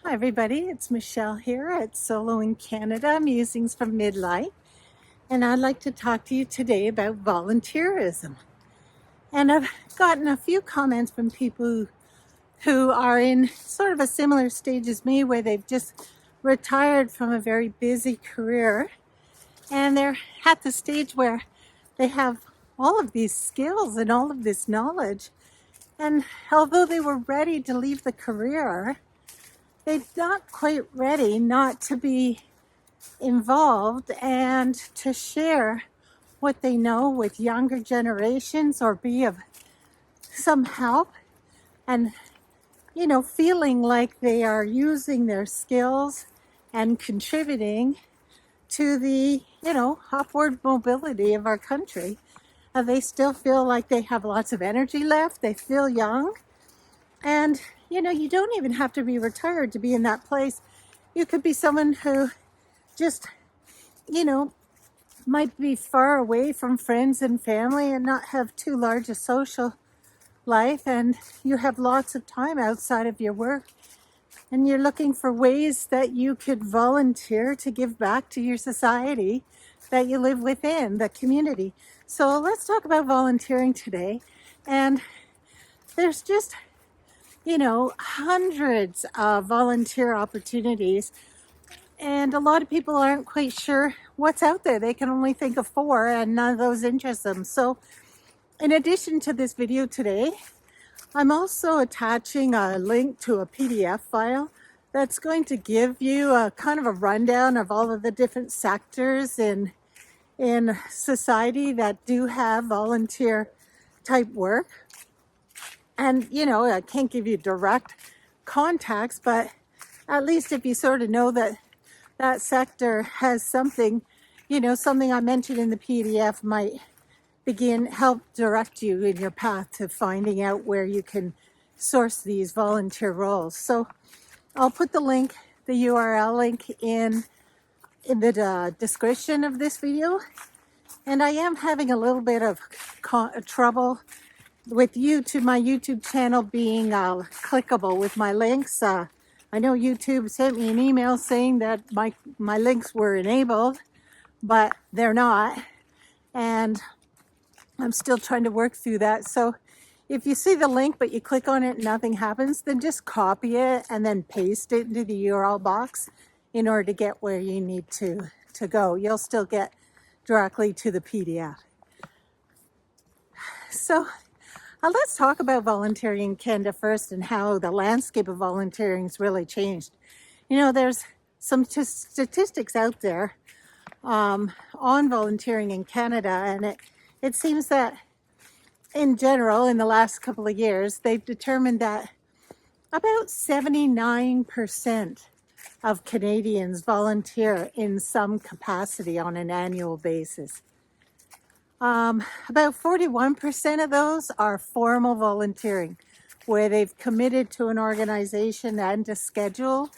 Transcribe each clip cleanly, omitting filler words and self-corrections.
Hi everybody, it's Michelle here at Solo in Canada, Musings from Midlife, and I'd like to talk to you today about volunteerism. And I've gotten a few comments from people who are in sort of a similar stage as me, where they've just retired from a very busy career, and they're at the stage where they have all of these skills and all of this knowledge, and although they were ready to leave the career, they're not quite ready not to be involved and to share what they know with younger generations or be of some help, and feeling like they are using their skills and contributing to the upward mobility of our country. They still feel like they have lots of energy left. They feel young, and you don't even have to be retired to be in that place. You could be someone who just might be far away from friends and family and not have too large a social life, and you have lots of time outside of your work, and you're looking for ways that you could volunteer to give back to your society that you live within, the community. So let's talk about volunteering today. And there's just hundreds of volunteer opportunities, and a lot of people aren't quite sure what's out there. They can only think of 4, and none of those interest them. So in addition to this video today, I'm also attaching a link to a PDF file that's going to give you a kind of a rundown of all of the different sectors in society that do have volunteer type work. And I can't give you direct contacts, but at least if you sort of know that that sector has something, something I mentioned in the PDF might help direct you in your path to finding out where you can source these volunteer roles. So I'll put the URL link in the description of this video. And I am having a little bit of trouble with my YouTube channel being clickable with my links. I know YouTube sent me an email saying that my links were enabled, but they're not. And I'm still trying to work through that. So if you see the link but you click on it and nothing happens, then just copy it and then paste it into the URL box in order to get where you need to go. You'll still get directly to the PDF. So let's talk about volunteering in Canada first, and how the landscape of volunteering has really changed. There's some statistics out there on volunteering in Canada, and it seems that in general, in the last couple of years, they've determined that about 79% of Canadians volunteer in some capacity on an annual basis. About 41% of those are formal volunteering, where they've committed to an organization and a schedule,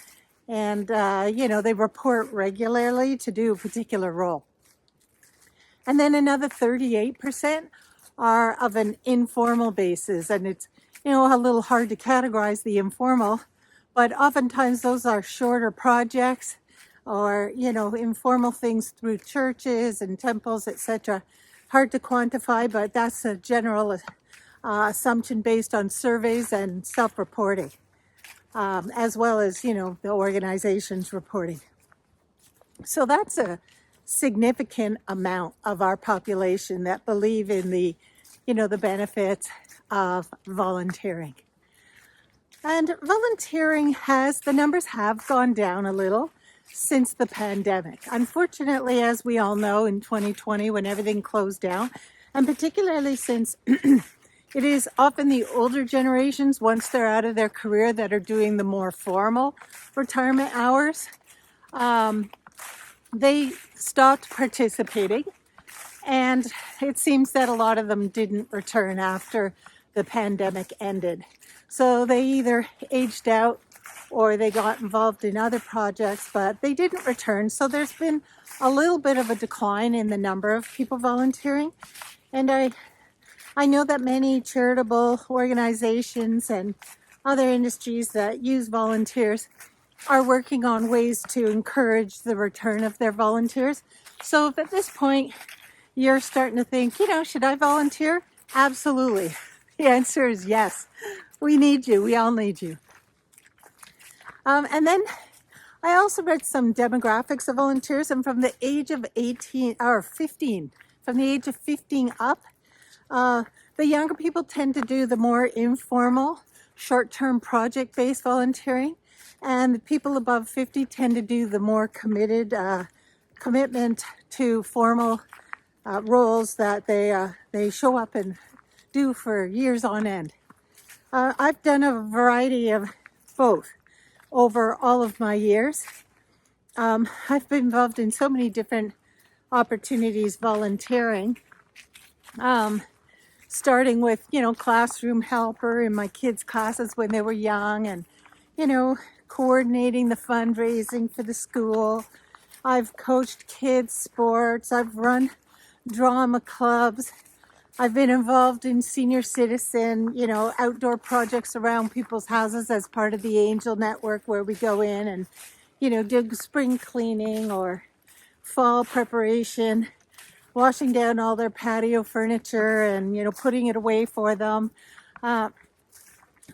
and they report regularly to do a particular role. And then another 38% are of an informal basis, and it's a little hard to categorize the informal, but oftentimes those are shorter projects, or informal things through churches and temples, etc. Hard to quantify, but that's a general assumption based on surveys and self-reporting, as well as the organization's reporting. So that's a significant amount of our population that believe in the benefits of volunteering. And volunteering the numbers have gone down a little since the pandemic. Unfortunately, as we all know, in 2020, when everything closed down, and particularly since it is often the older generations, once they're out of their career, that are doing the more formal retirement hours, they stopped participating. And it seems that a lot of them didn't return after the pandemic ended. So they either aged out or they got involved in other projects, but they didn't return. So there's been a little bit of a decline in the number of people volunteering. And I know that many charitable organizations and other industries that use volunteers are working on ways to encourage the return of their volunteers. So if at this point you're starting to think, should I volunteer? Absolutely. The answer is yes. We need you. We all need you. And then I also read some demographics of volunteers, and from the age of 18 or 15, from the age of 15 up, the younger people tend to do the more informal, short-term project-based volunteering, and the people above 50 tend to do the more committed commitment to formal roles that they show up and do for years on end. I've done a variety of both over all of my years. I've been involved in so many different opportunities volunteering, starting with, classroom helper in my kids' classes when they were young, and, coordinating the fundraising for the school. I've coached kids' sports. I've run drama clubs. I've been involved in senior citizen, outdoor projects around people's houses as part of the Angel Network, where we go in and, do spring cleaning or fall preparation, washing down all their patio furniture and, putting it away for them.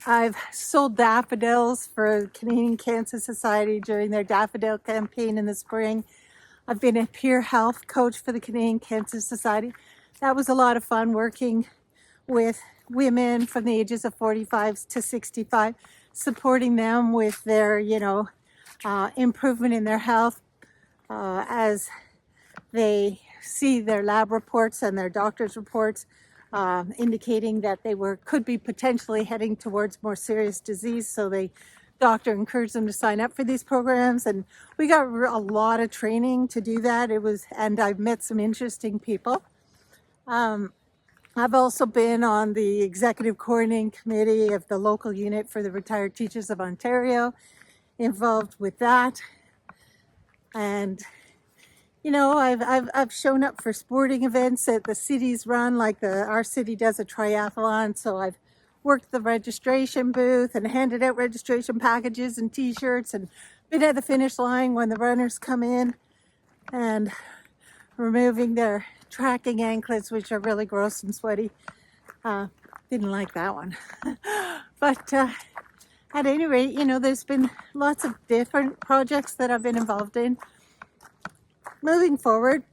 I've sold daffodils for Canadian Cancer Society during their daffodil campaign in the spring. I've been a peer health coach for the Canadian Cancer Society. That was a lot of fun, working with women from the ages of 45 to 65, supporting them with their, improvement in their health as they see their lab reports and their doctor's reports indicating that they could be potentially heading towards more serious disease. So the doctor encouraged them to sign up for these programs, and we got a lot of training to do that. And I've met some interesting people. I've also been on the executive coordinating committee of the local unit for the Retired Teachers of Ontario, involved with that. And I've shown up for sporting events that the cities run, like our city does a triathlon. So I've worked the registration booth and handed out registration packages and t-shirts, and been at the finish line when the runners come in and removing their tracking anklets, which are really gross and sweaty. Didn't like that one. But at any rate, there's been lots of different projects that I've been involved in. Moving forward,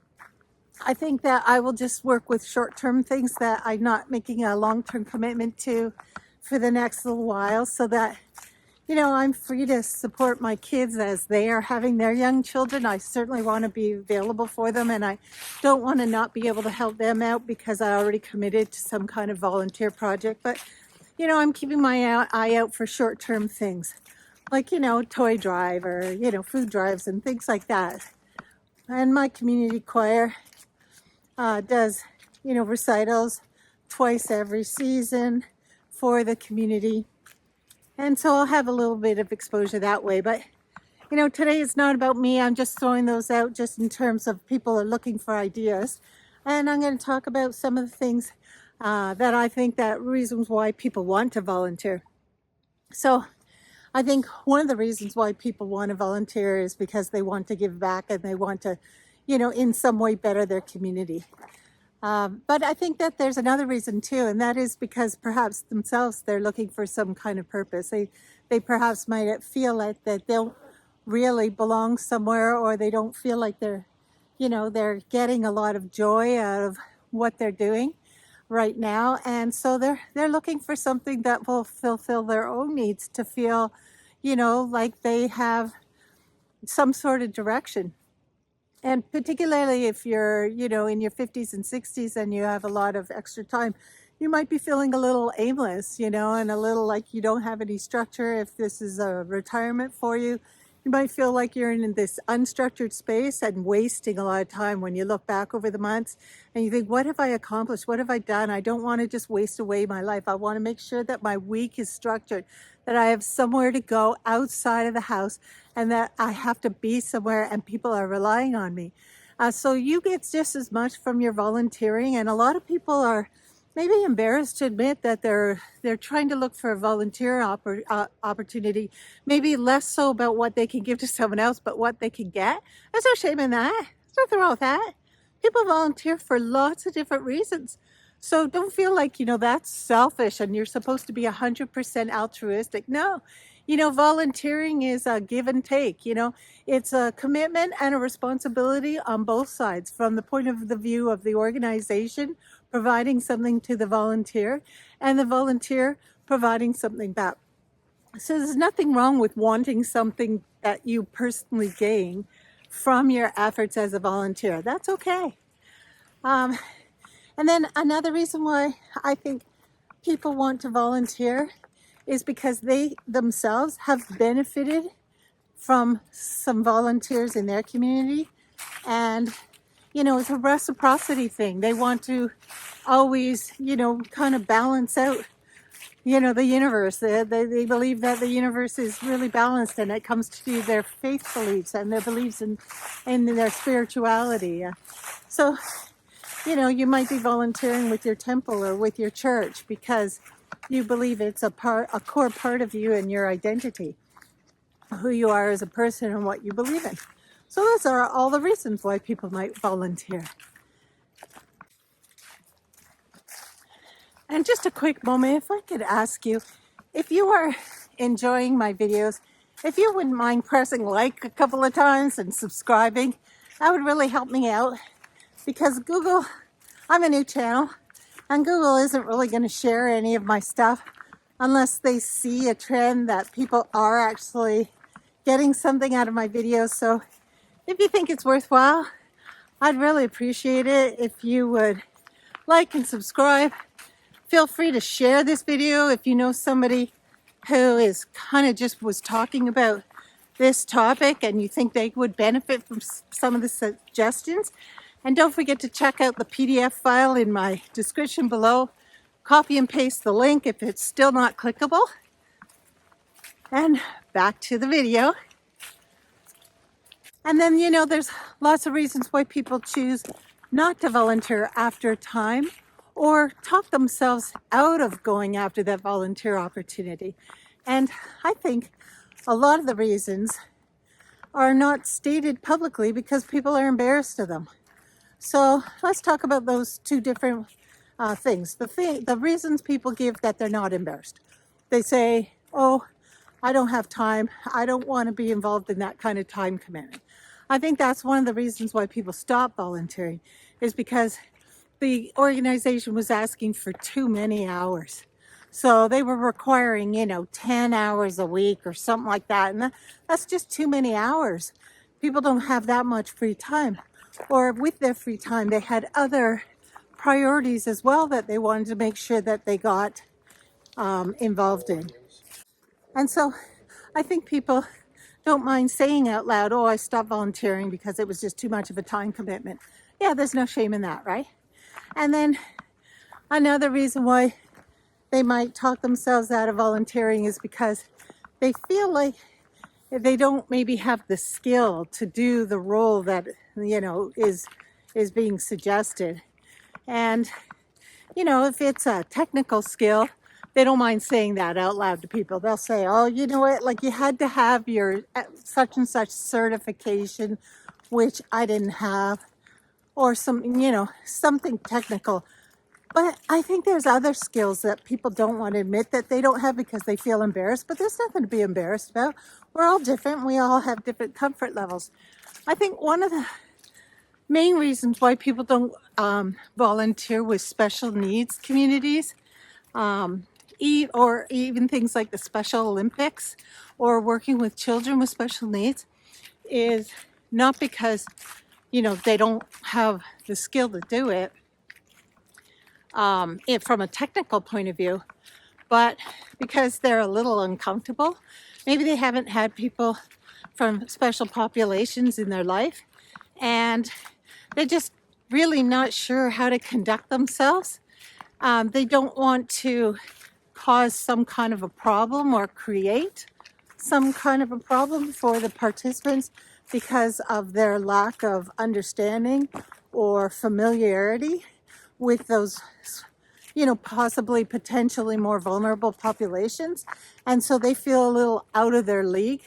I think that I will just work with short-term things that I'm not making a long-term commitment to for the next little while, so that, I'm free to support my kids as they are having their young children. I certainly want to be available for them, and I don't want to not be able to help them out because I already committed to some kind of volunteer project. But, I'm keeping my eye out for short-term things like, toy drive or, food drives and things like that. And my community choir does, recitals twice every season for the community. And so I'll have a little bit of exposure that way. But, today is not about me. I'm just throwing those out just in terms of people are looking for ideas. And I'm going to talk about some of the things that I think that reasons why people want to volunteer. So I think one of the reasons why people want to volunteer is because they want to give back and they want to, in some way better their community. But I think that there's another reason too, and that is because perhaps themselves they're looking for some kind of purpose. They perhaps might feel like that they don't really belong somewhere, or they don't feel like they're getting a lot of joy out of what they're doing right now, and so they're looking for something that will fulfill their own needs, to feel like they have some sort of direction. And particularly if you're in your 50s and 60s and you have a lot of extra time, you might be feeling a little aimless, and a little like you don't have any structure. If this is a retirement for you, you might feel like you're in this unstructured space and wasting a lot of time when you look back over the months and you think, what have I accomplished? What have I done? I don't want to just waste away my life. I want to make sure that my week is structured, that I have somewhere to go outside of the house, and that I have to be somewhere and people are relying on me. So you get just as much from your volunteering, and a lot of people are maybe embarrassed to admit that they're trying to look for a volunteer opportunity, maybe less so about what they can give to someone else, but what they can get. There's no shame in that. There's nothing wrong with that. People volunteer for lots of different reasons. So don't feel like, that's selfish and you're supposed to be 100% altruistic. No, volunteering is a give and take. It's a commitment and a responsibility on both sides, from the point of the view of the organization providing something to the volunteer and the volunteer providing something back. So there's nothing wrong with wanting something that you personally gain from your efforts as a volunteer. That's okay. And then another reason why I think people want to volunteer is because they themselves have benefited from some volunteers in their community. And, it's a reciprocity thing. They want to always, kind of balance out, the universe. They believe that the universe is really balanced, and it comes to their faith beliefs and their beliefs in their spirituality. So, you might be volunteering with your temple or with your church because you believe it's a core part of you and your identity, who you are as a person and what you believe in. So those are all the reasons why people might volunteer. And just a quick moment, if I could ask you, if you are enjoying my videos, if you wouldn't mind pressing like a couple of times and subscribing, that would really help me out. Because Google, I'm a new channel, and Google isn't really going to share any of my stuff unless they see a trend that people are actually getting something out of my videos. So if you think it's worthwhile, I'd really appreciate it if you would like and subscribe. Feel free to share this video if you know somebody who is kind of just was talking about this topic and you think they would benefit from some of the suggestions. And don't forget to check out the PDF file in my description below. Copy and paste the link if it's still not clickable. And back to the video. And then, there's lots of reasons why people choose not to volunteer after time or talk themselves out of going after that volunteer opportunity. And I think a lot of the reasons are not stated publicly because people are embarrassed of them. So let's talk about those two different things. The reasons people give that they're not embarrassed. They say, oh, I don't have time. I don't want to be involved in that kind of time commitment. I think that's one of the reasons why people stop volunteering, is because the organization was asking for too many hours. So they were requiring, 10 hours a week or something like that. And that's just too many hours. People don't have that much free time. Or with their free time, they had other priorities as well that they wanted to make sure that they got involved in. And so I think people don't mind saying out loud, oh, I stopped volunteering because it was just too much of a time commitment. Yeah, there's no shame in that, right? And then another reason why they might talk themselves out of volunteering is because they feel like they don't maybe have the skill to do the role that, is being suggested. And, if it's a technical skill, they don't mind saying that out loud to people. They'll say, oh, you know what, like you had to have your such and such certification, which I didn't have, or something technical. But I think there's other skills that people don't want to admit that they don't have because they feel embarrassed, but there's nothing to be embarrassed about. We're all different. We all have different comfort levels. I think one of the main reasons why people don't volunteer with special needs communities, or even things like the Special Olympics or working with children with special needs, is not because, they don't have the skill to do it, from a technical point of view, but because they're a little uncomfortable. Maybe they haven't had people from special populations in their life, and they're just really not sure how to conduct themselves. They don't want to cause some kind of a problem or create some kind of a problem for the participants because of their lack of understanding or familiarity with those, possibly potentially more vulnerable populations. And so they feel a little out of their league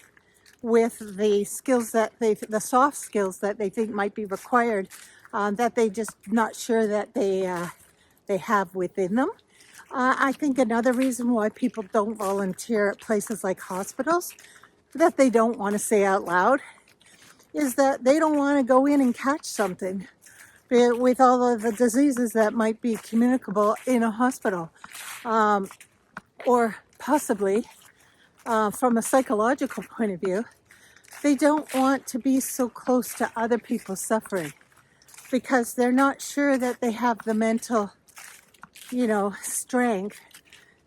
with the skills the soft skills that they think might be required, that they just not sure that they have within them. I think another reason why people don't volunteer at places like hospitals that they don't want to say out loud is that they don't want to go in and catch something with all of the diseases that might be communicable in a hospital, or possibly from a psychological point of view, they don't want to be so close to other people's suffering because they're not sure that they have the mental, strength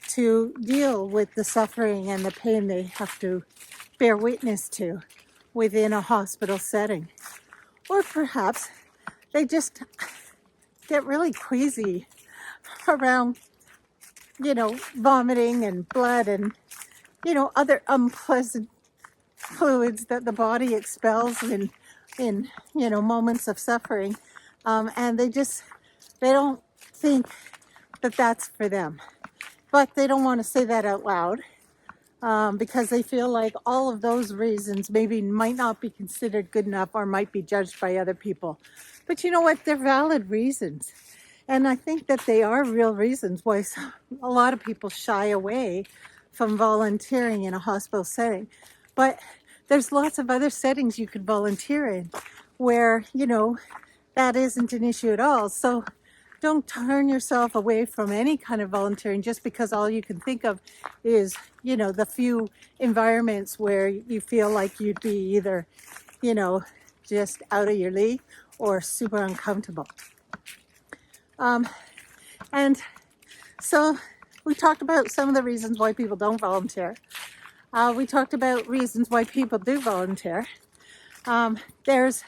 to deal with the suffering and the pain they have to bear witness to within a hospital setting. Or perhaps they just get really queasy around, vomiting and blood and, other unpleasant fluids that the body expels in moments of suffering. And they don't think that that's for them. But they don't want to say that out loud because they feel like all of those reasons maybe might not be considered good enough or might be judged by other people. But you know what? They're valid reasons. And I think that they are real reasons why a lot of people shy away from volunteering in a hospital setting. But there's lots of other settings you could volunteer in where, that isn't an issue at all. So don't turn yourself away from any kind of volunteering just because all you can think of is, the few environments where you feel like you'd be either, just out of your league or super uncomfortable. And so we talked about some of the reasons why people don't volunteer. We talked about reasons why people do volunteer. There's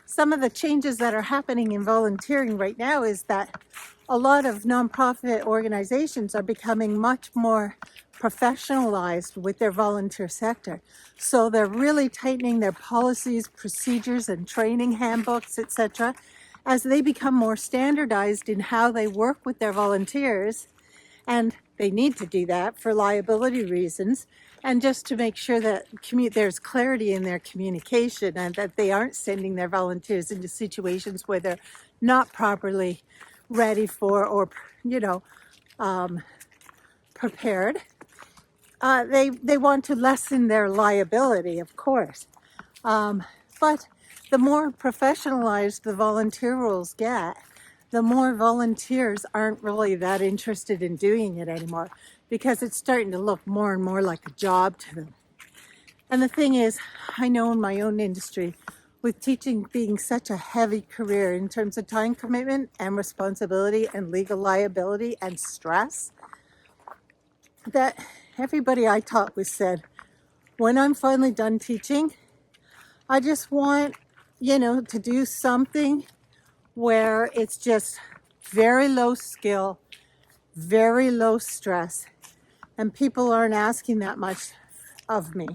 some of the changes that are happening in volunteering right now is that a lot of nonprofit organizations are becoming much more professionalized with their volunteer sector. So they're really tightening their policies, procedures, and training handbooks, etc., as they become more standardized in how they work with their volunteers. And they need to do that for liability reasons and just to make sure that there's clarity in their communication and that they aren't sending their volunteers into situations where they're not properly ready for or, prepared. They want to lessen their liability, of course. But the more professionalized the volunteer roles get, the more volunteers aren't really that interested in doing it anymore because it's starting to look more and more like a job to them. And the thing is, I know in my own industry, with teaching being such a heavy career in terms of time commitment and responsibility and legal liability and stress, that everybody I taught with said, when I'm finally done teaching, I just want, to do something where it's just very low skill, very low stress, and people aren't asking that much of me.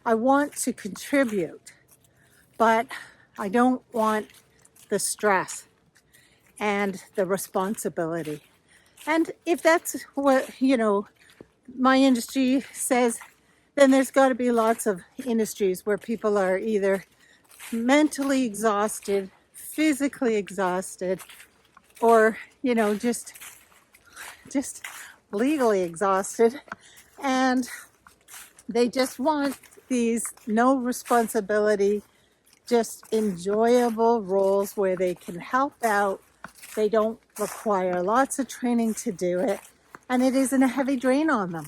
I want to contribute, but I don't want the stress and the responsibility. And if that's what, my industry says, then there's got to be lots of industries where people are either mentally exhausted, physically exhausted, or, just legally exhausted. And they just want these no responsibility, just enjoyable roles where they can help out. They don't require lots of training to do it. And it isn't a heavy drain on them.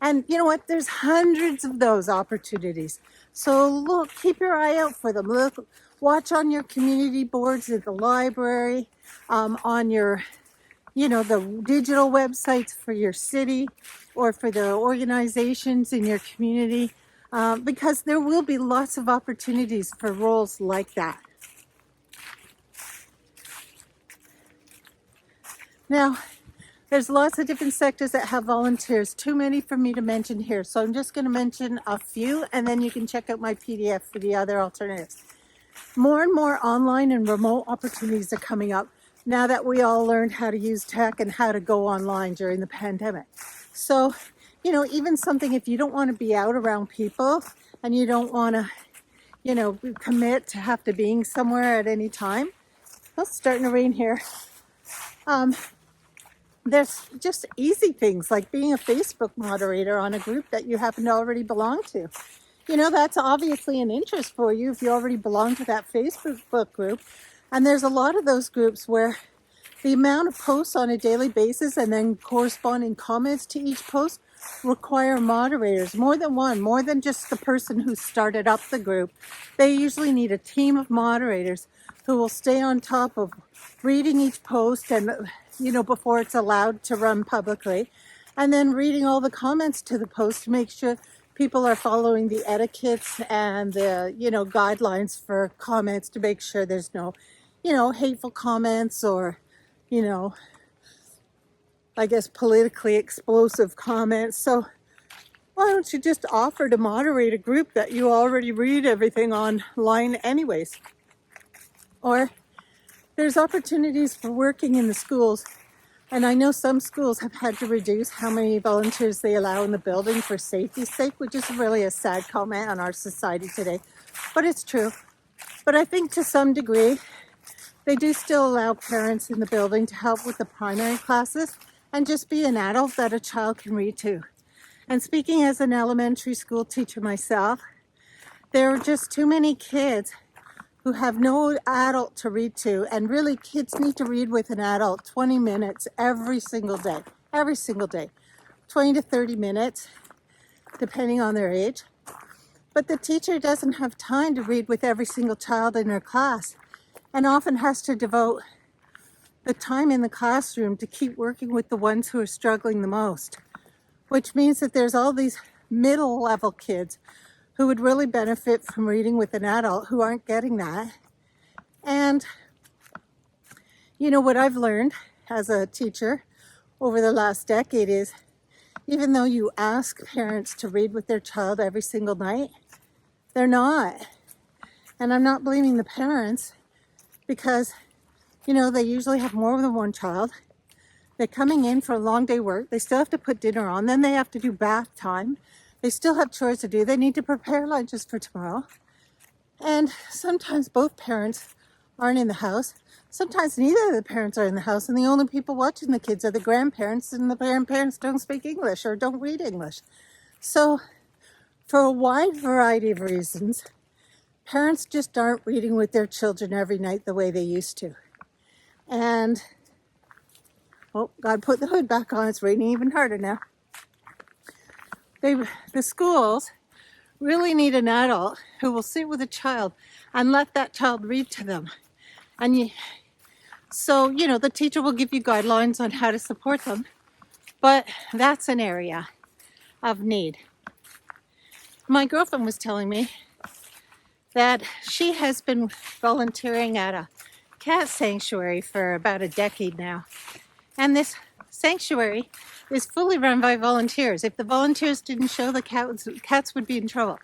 And you know what? There's hundreds of those opportunities. So look, keep your eye out for them. Look, watch on your community boards at the library, on your, the digital websites for your city or for the organizations in your community, because there will be lots of opportunities for roles like that. Now, there's lots of different sectors that have volunteers, too many for me to mention here. So I'm just going to mention a few, and then you can check out my PDF for the other alternatives. More and more online and remote opportunities are coming up now that we all learned how to use tech and how to go online during the pandemic. So, even something, if you don't want to be out around people and you don't want to, commit to have to being somewhere at any time. Oh, it's starting to rain here. There's just easy things like being a Facebook moderator on a group that you happen to already belong to. That's obviously an interest for you if you already belong to that Facebook group. And there's a lot of those groups where the amount of posts on a daily basis and then corresponding comments to each post require moderators, more than one, more than just the person who started up the group. They usually need a team of moderators who will stay on top of reading each post and, before it's allowed to run publicly, and then reading all the comments to the post to make sure people are following the etiquettes and the, guidelines for comments to make sure there's no, hateful comments or, I guess politically explosive comments. So why don't you just offer to moderate a group that you already read everything online anyways? Or there's opportunities for working in the schools. And I know some schools have had to reduce how many volunteers they allow in the building for safety's sake, which is really a sad comment on our society today. But it's true. But I think to some degree, they do still allow parents in the building to help with the primary classes and just be an adult that a child can read to. And speaking as an elementary school teacher myself, there are just too many kids who have no adult to read to. And really, kids need to read with an adult 20 minutes every single day, 20 to 30 minutes, depending on their age. But the teacher doesn't have time to read with every single child in her class and often has to devote the time in the classroom to keep working with the ones who are struggling the most, which means that there's all these middle level kids who would really benefit from reading with an adult who aren't getting that. And what I've learned as a teacher over the last decade is even though you ask parents to read with their child every single night, they're not. And I'm not blaming the parents because, they usually have more than one child. They're coming in for a long day work. They still have to put dinner on. Then they have to do bath time. They still have chores to do. They need to prepare lunches for tomorrow. And sometimes both parents aren't in the house. Sometimes neither of the parents are in the house. And the only people watching the kids are the grandparents. And the grandparents don't speak English or don't read English. So for a wide variety of reasons, parents just aren't reading with their children every night the way they used to. And, God put the hood back on. It's raining even harder now. The schools really need an adult who will sit with a child and let that child read to them. And so, the teacher will give you guidelines on how to support them. But that's an area of need. My girlfriend was telling me that she has been volunteering at a cat sanctuary for about a decade now. And this sanctuary is fully run by volunteers. If the volunteers didn't show, the cats would be in trouble.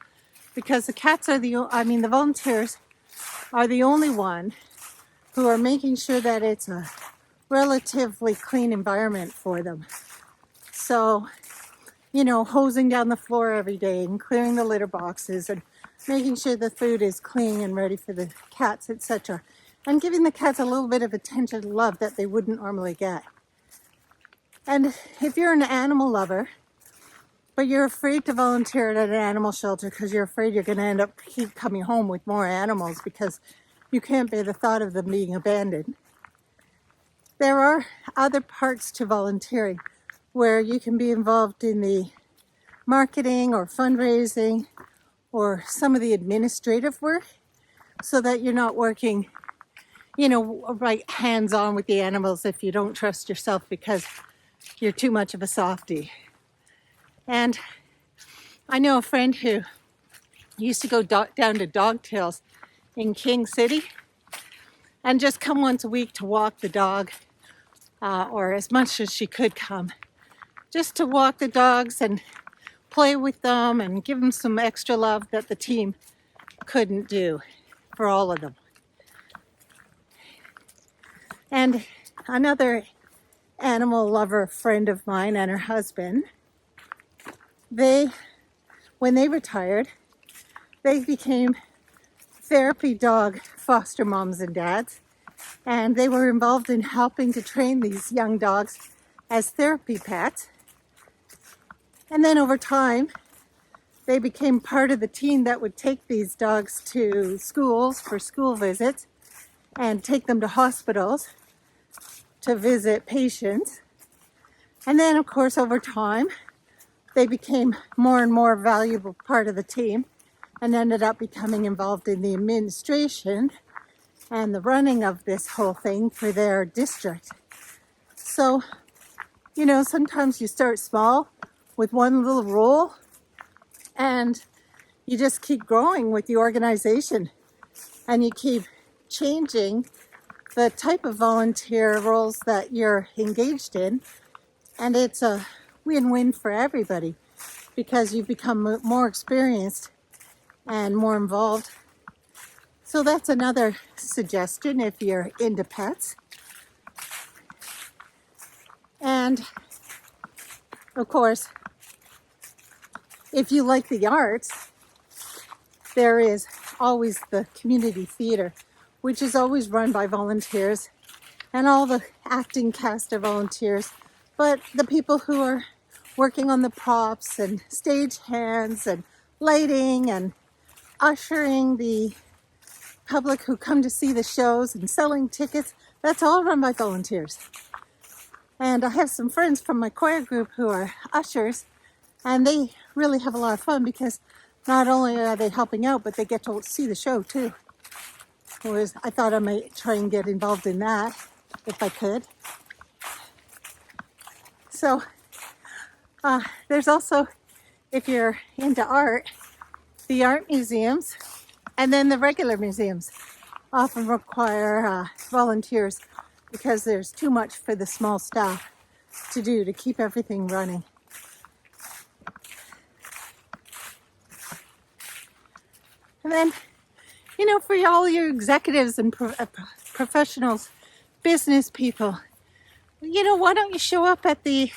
Because the volunteers are the only one who are making sure that it's a relatively clean environment for them. So, hosing down the floor every day and clearing the litter boxes and making sure the food is clean and ready for the cats, etc. And giving the cats a little bit of attention and love that they wouldn't normally get. And if you're an animal lover, but you're afraid to volunteer at an animal shelter because you're afraid you're going to end up keep coming home with more animals because you can't bear the thought of them being abandoned, there are other parts to volunteering where you can be involved in the marketing or fundraising or some of the administrative work so that you're not working, right hands-on with the animals if you don't trust yourself because you're too much of a softie. And I know a friend who used to go down to dog tails in King City and just come once a week to walk the dog, or as much as she could come, just to walk the dogs and play with them and give them some extra love that the team couldn't do for all of them. And another animal lover friend of mine and her husband, when they retired, they became therapy dog foster moms and dads, and they were involved in helping to train these young dogs as therapy pets. And then over time, they became part of the team that would take these dogs to schools for school visits and take them to hospitals to visit patients. And then, of course, over time, they became more and more valuable part of the team and ended up becoming involved in the administration and the running of this whole thing for their district. So, sometimes you start small with one little role and you just keep growing with the organization and you keep changing the type of volunteer roles that you're engaged in. And it's a win-win for everybody because you become more experienced and more involved. So that's another suggestion if you're into pets. And of course, if you like the arts, there is always the community theater, which is always run by volunteers, and all the acting cast are volunteers. But the people who are working on the props and stage hands and lighting and ushering the public who come to see the shows and selling tickets, that's all run by volunteers. And I have some friends from my choir group who are ushers, and they really have a lot of fun because not only are they helping out, but they get to see the show too. Whereas I thought I might try and get involved in that if I could. So there's also, if you're into art, the art museums and then the regular museums often require volunteers because there's too much for the small staff to do to keep everything running. And then, for all your executives and professionals, business people, why don't you show up at the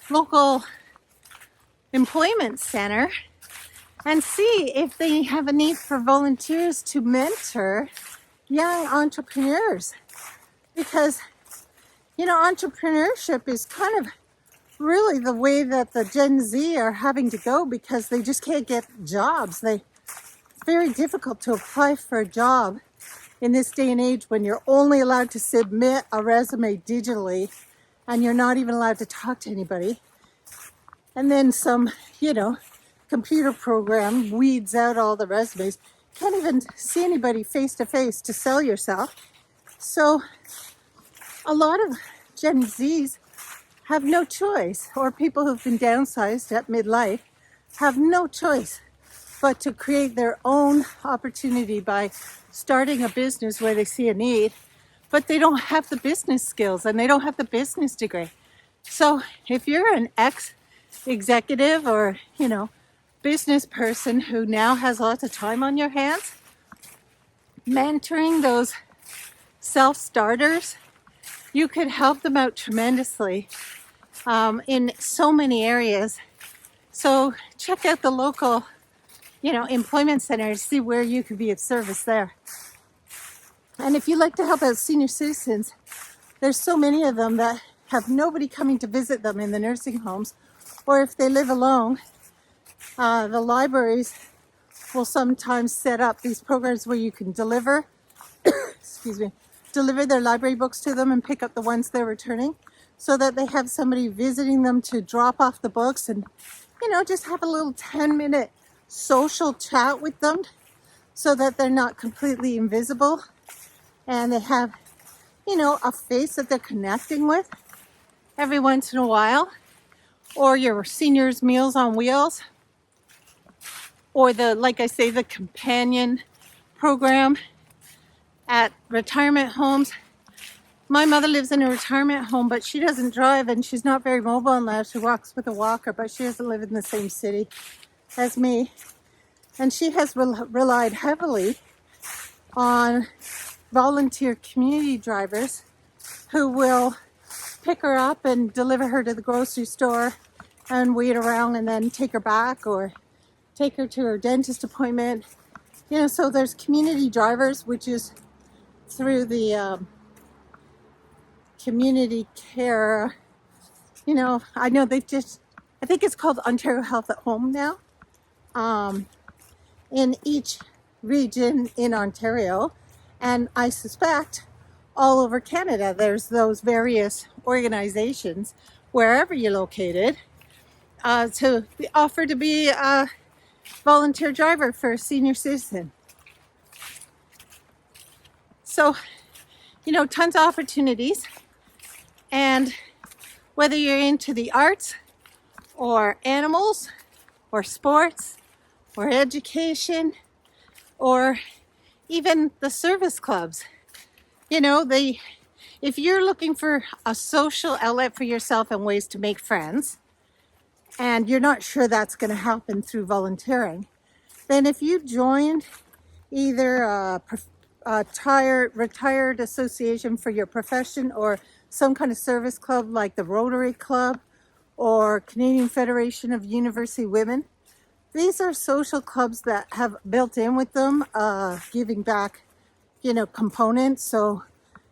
local employment center and see if they have a need for volunteers to mentor young entrepreneurs? Because, entrepreneurship is kind of really the way that the Gen Z are having to go because they just can't get jobs. It's very difficult to apply for a job in this day and age when you're only allowed to submit a resume digitally and you're not even allowed to talk to anybody. And then some, computer program weeds out all the resumes. Can't even see anybody face to face to sell yourself. So a lot of Gen Zs have no choice, or people who've been downsized at midlife have no choice but to create their own opportunity by starting a business where they see a need, but they don't have the business skills and they don't have the business degree. So if you're an ex-executive or, business person who now has lots of time on your hands, mentoring those self-starters, you could help them out tremendously in so many areas. So check out the local, employment center to see where you could be of service there. And if you like to help out senior citizens, there's so many of them that have nobody coming to visit them in the nursing homes, or if they live alone, the libraries will sometimes set up these programs where you can deliver their library books to them and pick up the ones they're returning, so that they have somebody visiting them to drop off the books and, just have a little 10-minute social chat with them so that they're not completely invisible and they have, a face that they're connecting with every once in a while. Or your seniors' meals on wheels, or the companion program at retirement homes. My mother lives in a retirement home, but she doesn't drive and she's not very mobile now. She walks with a walker, but she doesn't live in the same city as me. And she has relied heavily on volunteer community drivers who will pick her up and deliver her to the grocery store and wait around and then take her back or take her to her dentist appointment. So there's community drivers, which is through the community care. I know I think it's called Ontario Health at Home now. In each region in Ontario, and I suspect all over Canada, there's those various organizations, wherever you're located, to offer to be a volunteer driver for a senior citizen. So, tons of opportunities. And whether you're into the arts or animals or sports or education or even the service clubs, if you're looking for a social outlet for yourself and ways to make friends, and you're not sure that's going to happen through volunteering, then if you joined either a retired association for your profession or some kind of service club like the Rotary Club or Canadian Federation of University Women, these are social clubs that have built in with them giving back, components. So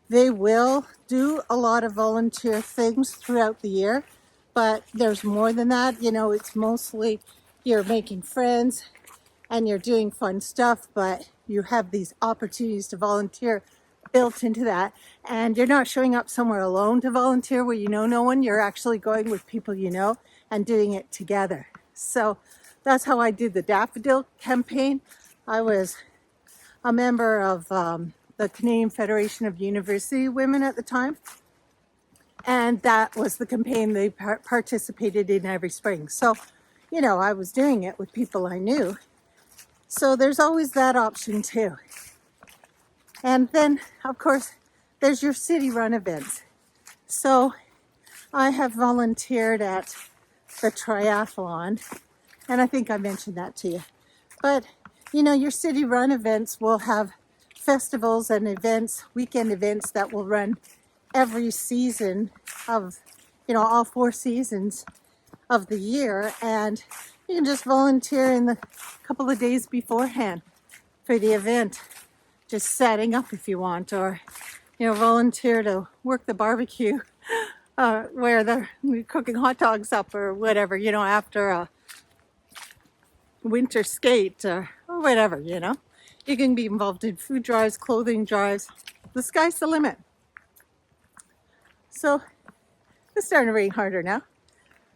they will do a lot of volunteer things throughout the year, but there's more than that. It's mostly you're making friends and you're doing fun stuff, but you have these opportunities to volunteer built into that. And you're not showing up somewhere alone to volunteer where you know no one. You're actually going with people and doing it together. So that's how I did the Daffodil campaign. I was a member of the Canadian Federation of University Women at the time. And that was the campaign they participated in every spring. So, I was doing it with people I knew. So there's always that option too. And then, of course, there's your city-run events. So I have volunteered at the triathlon, and I think I mentioned that to you. But, your city-run events will have festivals and events, weekend events that will run every season of, all 4 seasons of the year. And you can just volunteer in the couple of days beforehand for the event, just setting up if you want, or, volunteer to work the barbecue where they're cooking hot dogs up or whatever, after a winter skate or whatever, You can be involved in food drives, clothing drives. The sky's the limit. So it's starting to rain harder now.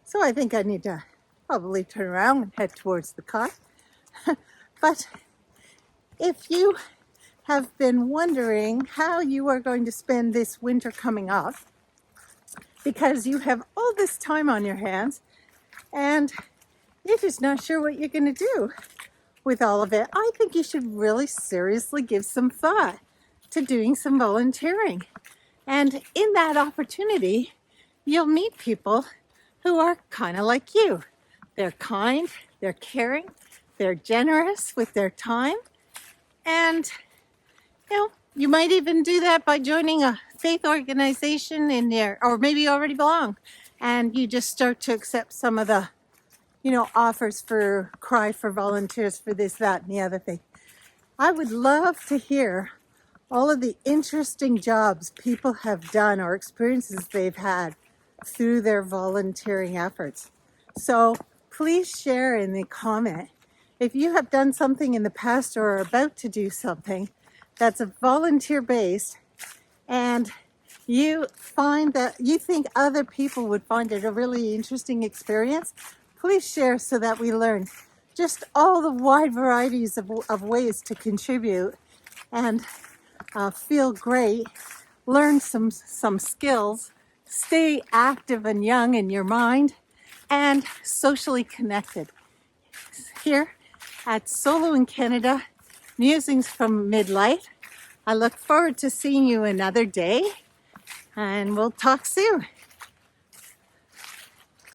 So I think I need to probably turn around and head towards the car. But if you have been wondering how you are going to spend this winter coming up, because you have all this time on your hands and you're just not sure what you're going to do with all of it, I think you should really seriously give some thought to doing some volunteering. And in that opportunity, you'll meet people who are kind of like you. They're kind, they're caring, they're generous with their time. And, you might even do that by joining a faith organization in there, or maybe you already belong. And you just start to accept some of the, offers for cry for volunteers for this, that, and the other thing. I would love to hear all of the interesting jobs people have done or experiences they've had through their volunteering efforts. So please share in the comment if you have done something in the past or are about to do something that's a volunteer-based and you find that you think other people would find it a really interesting experience. Please share so that we learn just all the wide varieties of ways to contribute and feel great, learn some skills, stay active and young in your mind, and socially connected. Here at Solo in Canada, Musings from Midlife. I look forward to seeing you another day, and we'll talk soon.